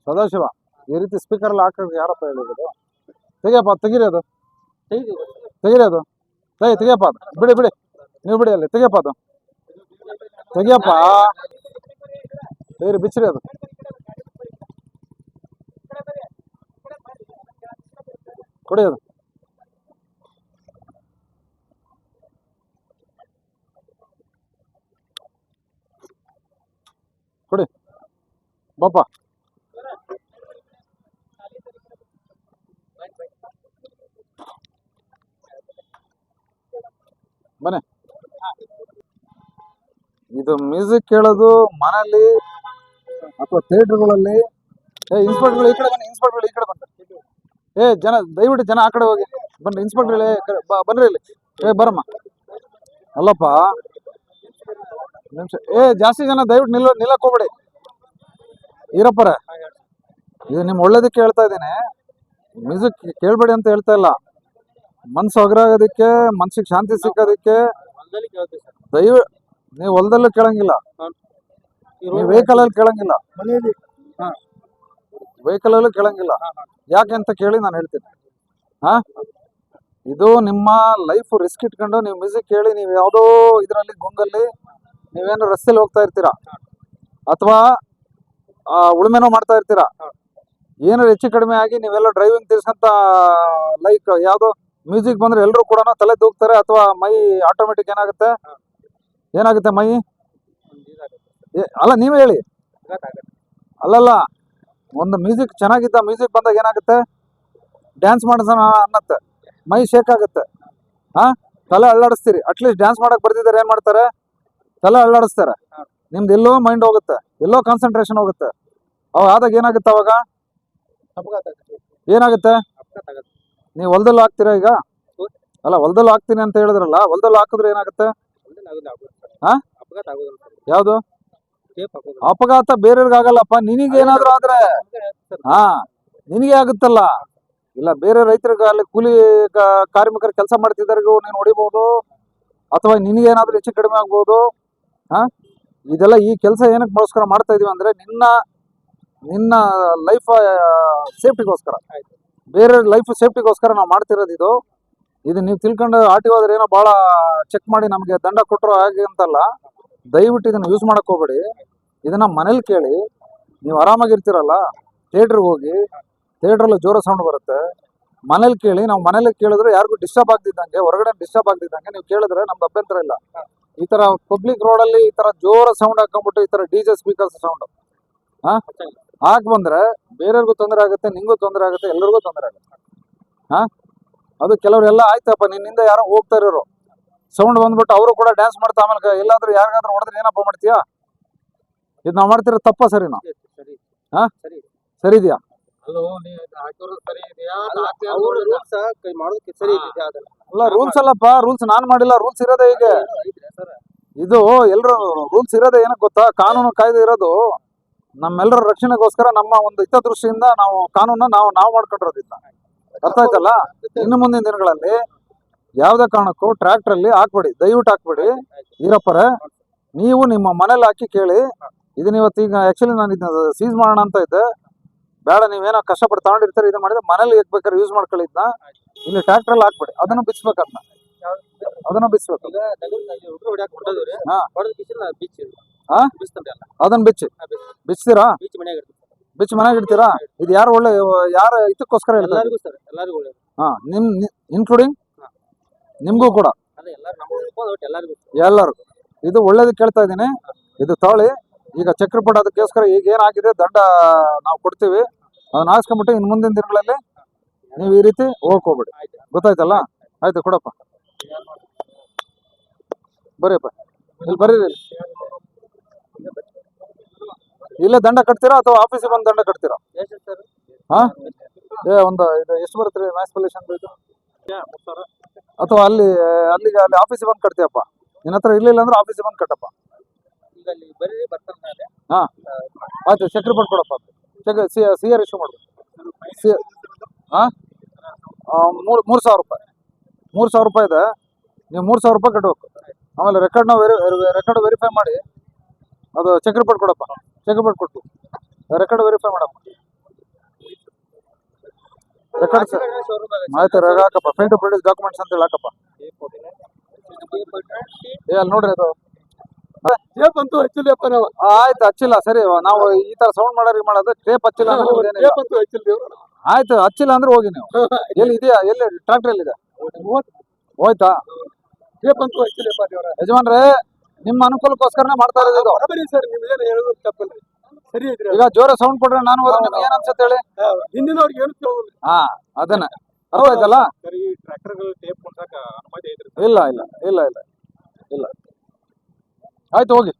ಸದಾಶಿವ ಈ ರೀತಿ ಸ್ಪೀಕರ್ ಎಲ್ಲ ಹಾಕೋಕೆ ಯಾರಪ್ಪ ಹೇಳಿರೋದು? ತೆಗಿಯಪ್ಪ, ತೆಗೀರಿ ಅದು, ತೆಗೀರಿ ಅದು, ತೆಗಿಯಪ್ಪ ಅದು, ಬಿಡಿ ಬಿಡಿ, ನೀವು ಬಿಡಿ, ಅಲ್ಲಿ ತೆಗಿಯಪ್ಪ ಅದು, ತೆಗಿಯಪ್ಪ, ತೆಗೀರಿ, ಬಿಚ್ಚಿರಿ ಅದು, ಕೊಡಿ ಅದು. ಕೊಡಿ ಬಾಪ. ಬನ್ನಿ. ಇದು ಮ್ಯೂಸಿಕ್ ಕೇಳೋದು ಮನೆಯಲ್ಲಿ ಅಥವಾ ಥಿಯೇಟರ್ಗಳಲ್ಲಿ. ಇನ್ಸ್ಪೆಕ್ಟರ್ಗಳು ಈ ಕಡೆ ಬನ್ನಿ, ಇನ್ಸ್ಪೆಕ್ಟರ್ಗಳು ಈ ಕಡೆ ಬಂದ. ಜನ ದಯವಿಟ್ಟು ಜನ ಆ ಕಡೆ ಹೋಗಿ ಬನ್ನಿ. ಇನ್ಸ್ಪೆಕ್ಟರ್ಗಳೇ ಬನ್ರಿ ಇಲ್ಲಿ. ಬರಮ್ಮ. ಅಲ್ಲಪ್ಪ ನಿಮಿಷ. ಜಾಸ್ತಿ ಜನ ದಯವಿಟ್ಟು ನಿಲ್ಲಕ್ ಹೋಗ್ಬೇಡಿ. ಈರಪ್ಪರ, ಇದು ನಿಮ್ ಒಳ್ಳೇದಕ್ಕೆ ಹೇಳ್ತಾ ಇದ್ದೀನಿ. ಮ್ಯೂಸಿಕ್ ಕೇಳ್ಬೇಡಿ ಅಂತ ಹೇಳ್ತಾ ಇಲ್ಲ. ಮನ್ಸು ಹೊಗರಾಗೋದಕ್ಕೆ, ಮನ್ಸಿಗೆ ಶಾಂತಿ ಸಿಕ್ಕೋದಕ್ಕೆ. ನೀವು ಹೊಲದಲ್ಲೂ ಕೇಳಂಗಿಲ್ಲ, ನೀವು ವೆಹಿಕಲ್ ಅಲ್ಲಿ ಕೇಳಂಗಿಲ್ಲ, ವೆಹಿಕಲ್ ಅಲ್ಲೂ ಕೇಳಂಗಿಲ್ಲ. ಯಾಕೆ ಅಂತ ಕೇಳಿ ನಾನು ಹೇಳ್ತೀನಿ. ಇದು ನಿಮ್ಮ ಲೈಫ್ ರಿಸ್ಕ್ ಇಟ್ಕೊಂಡು ನೀವು ಮ್ಯೂಸಿಕ್ ಕೇಳಿ, ನೀವು ಯಾವುದೋ ಇದರಲ್ಲಿ ಗುಂಗಲ್ಲಿ ನೀವೇನು ರಸ್ತೆಯಲ್ಲಿ ಹೋಗ್ತಾ ಇರ್ತೀರಾ, ಅಥವಾ ಉಳುಮೆನೋ ಮಾಡ್ತಾ ಇರ್ತೀರಾ. ಏನಾದ್ರು ಹೆಚ್ಚು ಕಡಿಮೆ ಆಗಿ ನೀವೆಲ್ಲ ಡ್ರೈವಿಂಗ್ ತಿರ್ಸ್ಕೊಂತ ಲೈಕ್ ಯಾವ್ದೋ ಮ್ಯೂಸಿಕ್ ಬಂದ್ರೆ ಎಲ್ಲರೂ ಕೂಡ ತಲೆ ತೂಗ್ತಾರೆ, ಅಥವಾ ಮೈ ಆಟೋಮೆಟಿಕ್ ಏನಾಗುತ್ತೆ ಮೈ. ಅಲ್ಲ ನೀವೇ ಹೇಳಿ. ಅಲ್ಲಲ್ಲ, ಒಂದು ಮ್ಯೂಸಿಕ್ ಚೆನ್ನಾಗಿದ್ದ ಮ್ಯೂಸಿಕ್ ಬಂದಾಗ ಏನಾಗುತ್ತೆ, ಡ್ಯಾನ್ಸ್ ಮಾಡಿಸೋಣ ಅನ್ನತ್ತೆ, ಮೈ ಶೇಕ್ ಆಗುತ್ತೆ. ತಲೆ ಅಲ್ಲಾಡಿಸ್ತೀರಿ. ಅಟ್ಲೀಸ್ಟ್ ಡ್ಯಾನ್ಸ್ ಮಾಡಕ್ ಬರ್ತಿದ್ದಾರೆ ಏನ್ ಮಾಡ್ತಾರೆ, ತಲೆ ಅಲ್ಲಾಡಿಸ್ತಾರೆ. ನಿಮ್ದು ಎಲ್ಲೋ ಮೈಂಡ್ ಹೋಗುತ್ತೆ, ಎಲ್ಲೋ ಕಾನ್ಸಂಟ್ರೇಷನ್ ಹೋಗುತ್ತೆ. ಅವಾಗ ಆದಾಗ ಏನಾಗುತ್ತೆ, ಅವಾಗ ಏನಾಗುತ್ತೆ, ನೀವು ಹೊಲದಲ್ಲೂ ಹಾಕ್ತೀರಾ ಈಗ. ಅಲ್ಲ, ಹೊಲದಲ್ಲೂ ಹಾಕ್ತೀನಿ ಅಂತ ಹೇಳಿದ್ರಲ್ಲ, ಹೊಲದಲ್ಲೂ ಹಾಕಿದ್ರೆ ಏನಾಗುತ್ತೆ? ಯಾವ್ದು ಅಪಘಾತ ಬೇರೆಯವ್ರಿಗೆ ಆಗಲ್ಲಪ್ಪ, ನಿನಗೇನಾದ್ರೂ ಆದ್ರೆ ನಿನಗೆ ಆಗುತ್ತಲ್ಲ. ಇಲ್ಲ, ಬೇರೆ ರೈತರಿಗೆ ಅಲ್ಲಿ ಕೂಲಿ ಕಾರ್ಮಿಕರು ಕೆಲಸ ಮಾಡ್ತಿದ್ದರಿಗೂ ನೀನು ಹೊಡಿಬಹುದು, ಅಥವಾ ನಿನಗೇನಾದ್ರೂ ಹೆಚ್ಚು ಕಡಿಮೆ ಆಗ್ಬೋದು. ಇದೆಲ್ಲ ಈ ಕೆಲಸ ಏನಕ್ಕೋಸ್ಕರ ಮಾಡ್ತಾ ಇದೀವಿ ಅಂದ್ರೆ ನಿನ್ನ ಲೈಫ್ ಸೇಫ್ಟಿಗೋಸ್ಕರ, ಬೇರೆ ಲೈಫ್ ಸೇಫ್ಟಿಗೋಸ್ಕರ ನಾವು ಮಾಡ್ತಿರೋದು. ಇದು ನೀವು ತಿಳ್ಕೊಂಡು ಆರ್ಟಿ ಹೋದ್ರೆ ಏನೋ ಭಾಳ ಚೆಕ್ ಮಾಡಿ ನಮಗೆ ದಂಡ ಕೊಟ್ಟರು ಹಾಗೆ ಅಂತಲ್ಲ. ದಯವಿಟ್ಟು ಇದನ್ನು ಯೂಸ್ ಮಾಡಕ್ ಹೋಗ್ಬೇಡಿ. ಇದನ್ನ ಮನೇಲಿ ಕೇಳಿ, ನೀವು ಆರಾಮಾಗಿರ್ತೀರಲ್ಲ. ಥಿಯೇಟ್ರಿಗೆ ಹೋಗಿ, ಥಿಯೇಟ್ರಲ್ಲಿ ಜೋರ ಸೌಂಡ್ ಬರುತ್ತೆ. ಮನೇಲಿ ಕೇಳಿ. ನಾವು ಮನೇಲಿ ಕೇಳಿದ್ರೆ ಯಾರಿಗೂ ಡಿಸ್ಟರ್ಬ್ ಆಗ್ತಿದ್ದಂಗೆ, ಹೊರಗಡೆ ಡಿಸ್ಟರ್ಬ್ ಆಗ್ತಿದ್ದಂಗೆ ನೀವು ಕೇಳಿದ್ರೆ ನಮ್ದು ಅಭ್ಯಂತರ ಇಲ್ಲ. ಈ ತರ ಪಬ್ಲಿಕ್ ರೋಡಲ್ಲಿ ಈ ತರ ಜೋರ ಸೌಂಡ್ ಹಾಕೊಂಡ್ಬಿಟ್ಟು ಈ ತರ DJ ಸ್ಪೀಕರ್ಸ್ ಸೌಂಡ್ ಹಾಕ್ ಬಂದ್ರೆ ಬೇರೆಯವ್ರಿಗೂ ತೊಂದರೆ ಆಗುತ್ತೆ, ನಿಂಗೂ ತೊಂದರೆ ಆಗುತ್ತೆ, ಎಲ್ಲರಿಗೂ ತೊಂದರೆ ಆಗುತ್ತೆ. ಅದು ಕೆಲವರೆಲ್ಲ ಆಯ್ತಪ್ಪ, ನಿನ್ನಿಂದ ಯಾರೋ ಹೋಗ್ತಾ ಇರೋರು ಸೌಂಡ್ ಬಂದ್ಬಿಟ್ಟು ಅವರು ಕೂಡ ಡ್ಯಾನ್ಸ್ ಮಾಡ್ತಾ ಆಮೇಲೆ ಎಲ್ಲಾದ್ರೂ ಯಾರಿಗಾದ್ರೂ ಹೊಡೆದ್ರೆ ಏನಪ್ಪ ಮಾಡ್ತೀಯಾ? ಇದು ನಾವು ಮಾಡ್ತಿರೋ ತಪ್ಪ ಸರಿನಾ? ಸರಿ ಇದೆಯಾ? ಅಲ್ಲ, ರೂಲ್ಸ್ ಅಲ್ಲಪ್ಪ, ರೂಲ್ಸ್ ನಾನ್ ಮಾಡಿಲ್ಲ. ರೂಲ್ಸ್ ಇರೋದೇ ಹೀಗೆ. ಇದು ಎಲ್ರು ರೂಲ್ಸ್ ಇರೋದೇ ಏನಕ್ಕೆ ಗೊತ್ತಾ? ಕಾನೂನು ಕಾಯ್ದೆ ಇರೋದು ನಮ್ಮೆಲ್ಲರ ರಕ್ಷಣೆಗೋಸ್ಕರ, ನಮ್ಮ ಒಂದು ಹಿತದೃಷ್ಟಿಯಿಂದ ನಾವು ಕಾನೂನ ನಾವು ಮಾಡ್ಕೊಂಡಿರೋದಿಲ್ಲ. ಅರ್ಥ ಆಯ್ತಲ್ಲ? ಇನ್ನು ಮುಂದಿನ ದಿನಗಳಲ್ಲಿ ಯಾವುದೇ ಕಾರಣಕ್ಕೂ ಟ್ರ್ಯಾಕ್ಟರ್ ಅಲ್ಲಿ ಹಾಕ್ಬೇಡಿ, ದಯವಿಟ್ಟು ಹಾಕ್ಬೇಡಿ. ಈರಪ್ಪರೇ, ನೀವು ನಿಮ್ಮ ಮನೇಲಿ ಹಾಕಿ ಕೇಳಿ. ಇದನ್ನ ಇವತ್ತು ಈಗ ಆಕ್ಚುಲಿ ನಾನು ಇದನ್ನ ಸೀಸ್ ಮಾಡೋಣ ಅಂತ ಇದ್ದೆ. ಬೇಡ, ನೀವೇನೋ ಕಷ್ಟಪಟ್ಟು ತಗೊಂಡಿರ್ತಾರೆ, ಇದು ಮಾಡಿದ್ರೆ ಮನೇಲಿ ಬೇಕಾದ್ರೆ ಯೂಸ್ ಮಾಡ್ಕೊಳ್ಳಿದ್ನ. ಇಲ್ಲಿ ಟ್ರ್ಯಾಕ್ಟರ್ ಅಲ್ಲಿ ಹಾಕ್ಬೇಡಿ, ಅದನ್ನು ಬಿಚ್ಚಬೇಕು. ಅದನ್ನ ಬಿಚ್ಚಬೇಕು. ಅದನ್ನ ಬಿಚ್ತೀರಾ? ಬಿಚ್ಚಿ ಮನೆಯಾಗ ಇಡ್ತೀರಾ? ಇದು ಯಾರು ಯಾರ ಇದಕ್ಕೋಸ್ಕರ ಹೇಳ್ತಾರೆ? ಇನ್ಕ್ಲೂಡಿಂಗ್ ನಿಮ್ಗೂ ಕೂಡ, ಎಲ್ಲರಿಗೂ. ಇದು ಒಳ್ಳೇದಕ್ಕೆ ಕೇಳ್ತಾ ಇದ್ದೀನಿ. ಇದು ತಗೊಳ್ಳಿ. ಈಗ ಚಕ್ರಪಟ ಅದಕ್ಕೋಸ್ಕರ ಈಗ ಏನಾಗಿದೆ ದಂಡ ನಾವು ಕೊಡ್ತೀವಿ, ಅದನ್ನ ಹಾಕ್ಸ್ಕೊಂಡ್ಬಿಟ್ಟು ಇನ್ನು ಮುಂದಿನ ದಿನಗಳಲ್ಲಿ ನೀವು ಈ ರೀತಿ ಹೋಗ್ಕೋಬೇಡಿ. ಗೊತ್ತಾಯ್ತಲ್ಲ? ಆಯ್ತು, ಕೊಡಪ್ಪ. ಬರೀಪ್ಪ, ಇಲ್ಲಿ ಬರೀರಿ. ಇಲ್ಲೇ ದಂಡ ಕಟ್ತೀರಾ ಅಥವಾ ಆಫೀಸಿಗೆ ಬಂದು ದಂಡ ಕಟ್ತೀರಾ? ಒಂದು ಇದು ಎಷ್ಟು ಬರುತ್ತೆ ಮ್ಯಾಕ್ಸ್ ಪೊಲ್ಯೂಷನ್ ಇದು? ಅಥವಾ ಅಲ್ಲಿಗೆ ಆಫೀಸಿಗೆ ಬಂದು ಕಟ್ತೀಯಪ್ಪ? ನಿನ್ನ ಹತ್ರ ಇರ್ಲಿಲ್ಲ ಅಂದ್ರೆ ಆಫೀಸಿಗೆ ಬಂದು ಕಟ್ಟಪ್ಪ. ಆಯ್ತು, ಚಕ್ರಪಟ್ ಕೊಡಪ್ಪ. CR ಇಶ್ಯೂ ಮಾಡ್ಬೇಕು. 3,000 ರೂಪಾಯಿ. 3,000 ರೂಪಾಯಿ ಇದೆ. ನೀವು 3,000 ರೂಪಾಯಿ ಕಟ್ಟಬೇಕು. ಆಮೇಲೆ ರೆಕಾರ್ಡ್ ವೆರಿಫೈ ಮಾಡಿ ಅದು ಚಕ್ರಪಟ್ ಕೊಡಪ್ಪ. ಚಕ್ರಪಟ್ ಕೊಟ್ಟು ರೆಕಾರ್ಡ್ ವೆರಿಫೈ ಮಾಡಪ್ಪ. ರೆಕಾರ್ಡ್ ಆಯ್ತು ಹಾಕಪ್ಪ. ಫೇಲ್ ಟು ಪ್ರೊಡ್ಯೂಸ್ ಡಾಕ್ಯುಮೆಂಟ್ಸ್ ಅಂತ ಹೇಳಿ ಹಾಕಪ್ಪ. ಅಲ್ಲಿ ನೋಡ್ರಿ ಅದು ಟೇಪ್ ಅಂತೂ ಹಚ್ಚಿಲ್ಲಪ್ಪ ನಾವು. ಆಯ್ತು ಹಚ್ಚಿಲ್ಲ ಸರಿ. ನಾವು ಈ ತರ ಸೌಂಡ್ ಮಾಡೋದು ಟೇಪ್ ಹಚ್ಚಿಲ್ಲ ಅಂದ್ರೆ ಟೇಪ್ ಅಂತೂ ಹಚ್ಚಿಲ್ಲ. ಆಯ್ತು ಹಚ್ಚಿಲ್ಲ ಅಂದ್ರೆ ಹೋಗಿ ನೀವು. ಎಲ್ಲಿ ಇದೆಯಾ? ಎಲ್ಲಿ ಟ್ರಾಕ್ಟರ್ ಎಲ್ಲಿದೆ? ಹೋಯ್ತಾ? ಟೇಪ್ ಅಂತೂ ಹಚ್ಚಿಲ್ಲಪ್ಪ ದೇವ್ರ. ಯಜಮಾನ್ರೆ ನಿಮ್ಮ ಅನುಕೂಲಕ್ಕೋಸ್ಕರನೇ ಮಾಡ್ತಾ ಇರೋದು. ಬರೀ ಸರ್ ನಿಮ್ಗೇನು ಹೇಳೋದು ತಪ್ಪಲ್ರಿ. ಸರಿ ಐತ್ರಿ. ಈಗ ಜೋರ ಸೌಂಡ್ ಕೊಟ್ರೆ ನಾನು ಹೋದ್ರೆ ನಿಮ್ಗೆ ಏನ್ ಅನ್ಸುತ್ತೆ ಹೇಳಿ? ಹಿಂದಿನವ್ರಿಗೆ ಏನು ಕೇಳೋದು. ಹಾ ಅದನ್ನ ಅರ್ಥ ಆಯ್ತಲ್ಲ? ಸರಿ ಟ್ರ್ಯಾಕ್ಟರ್ಗಳು ಟೇಪ್ ಕೊಡ್ಸಕ ಅನುಮತಿ ಐತ್ರಿ? ಇಲ್ಲ ಇಲ್ಲ ಇಲ್ಲ ಇಲ್ಲ ಇಲ್ಲ. ಆಯ್ತು ಹೋಗಿ.